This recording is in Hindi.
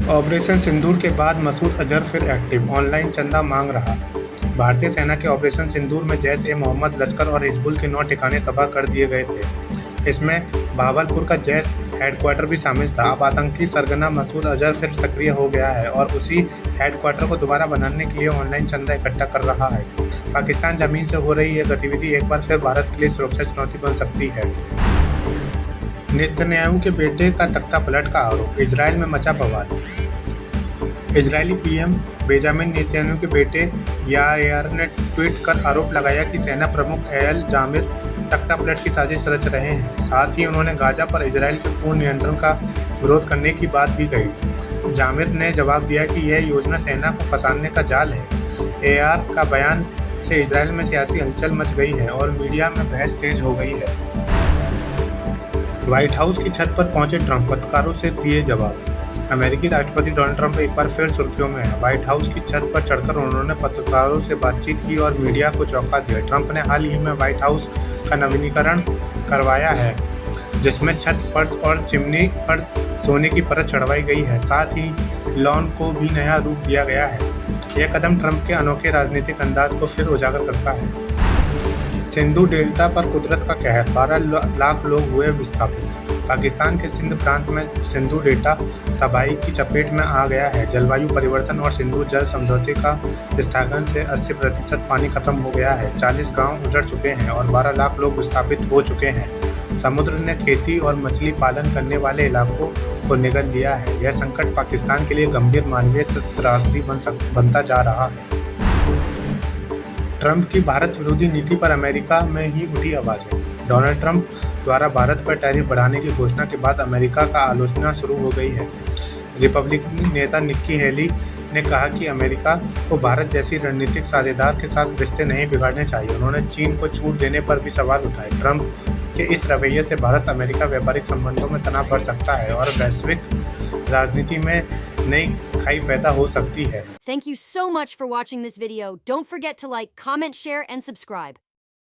ऑपरेशन सिंदूर के बाद मसूद अजहर फिर एक्टिव, ऑनलाइन चंदा मांग रहा। भारतीय सेना के ऑपरेशन सिंदूर में जैश-ए-मोहम्मद लश्कर और हिजबुल के 9 ठिकाने तबाह कर दिए गए थे। इसमें भावलपुर का जैश हेडक्वार्टर भी शामिल था। अब आतंकी सरगना मसूद अजहर फिर सक्रिय हो गया है और उसी हेडक्वार्टर को दोबारा बनाने के लिए ऑनलाइन चंदा इकट्ठा कर रहा है। पाकिस्तान जमीन से हो रही यह गतिविधि एक बार फिर भारत के लिए सुरक्षा चुनौती बन सकती है। नेतन्याहू के बेटे का तख्तापलट का आरोप, इजरायल में मचा बवाल। इजरायली पीएम बेंजामिन नेतन्याहू के बेटे यायार ने ट्वीट कर आरोप लगाया कि सेना प्रमुख एयल जामिर तख्तापलट की साजिश रच रहे हैं। साथ ही उन्होंने गाजा पर इजरायल के पूर्ण नियंत्रण का विरोध करने की बात भी कही। जामिर ने जवाब दिया कि यह योजना सेना को फंसाने का जाल है। एआर का बयान से इजरायल में सियासी हलचल मच गई है और मीडिया में बहस तेज हो गई है। व्हाइट हाउस की छत पर पहुंचे ट्रंप, पत्रकारों से दिए जवाब। अमेरिकी राष्ट्रपति डोनाल्ड ट्रंप एक बार फिर सुर्खियों में है। व्हाइट हाउस की छत पर चढ़कर उन्होंने पत्रकारों से बातचीत की और मीडिया को चौंका दिया। ट्रंप ने हाल ही में व्हाइट हाउस का नवीनीकरण करवाया है, जिसमें छत, फर्श और चिमनी पर सोने की परत चढ़वाई गई है। साथ ही लॉन को भी नया रूप दिया गया है। यह कदम ट्रंप के अनोखे राजनीतिक अंदाज को फिर उजागर करता है। सिंधु डेल्टा पर कुदरत का कहर, 12 लाख लोग हुए विस्थापित। पाकिस्तान के सिंध प्रांत में सिंधु डेल्टा तबाही की चपेट में आ गया है। जलवायु परिवर्तन और सिंधु जल समझौते का स्थगन से 80% पानी खत्म हो गया है। 40 गांव उजड़ चुके हैं और 12 लाख लोग विस्थापित हो चुके हैं। समुद्र ने खेती और मछली पालन करने वाले इलाकों को निगल लिया है। यह संकट पाकिस्तान के लिए गंभीर मानवीय त्रासदी बनता जा रहा है। ट्रंप की भारत विरोधी नीति पर अमेरिका में ही उठी आवाजें। डोनाल्ड ट्रंप द्वारा भारत पर टैरिफ बढ़ाने की घोषणा के बाद अमेरिका का आलोचना शुरू हो गई है। रिपब्लिकन नेता निक्की हेली ने कहा कि अमेरिका को भारत जैसी रणनीतिक साझेदार के साथ रिश्ते नहीं बिगाड़ने चाहिए। उन्होंने चीन को छूट देने पर भी सवाल उठाए। ट्रंप के इस रवैये से भारत अमेरिका व्यापारिक संबंधों में तनाव बढ़ सकता है और वैश्विक राजनीति में नई खाई पैदा हो सकती है। Thank you so much for watching this video. Don't forget to like, comment, share, and subscribe.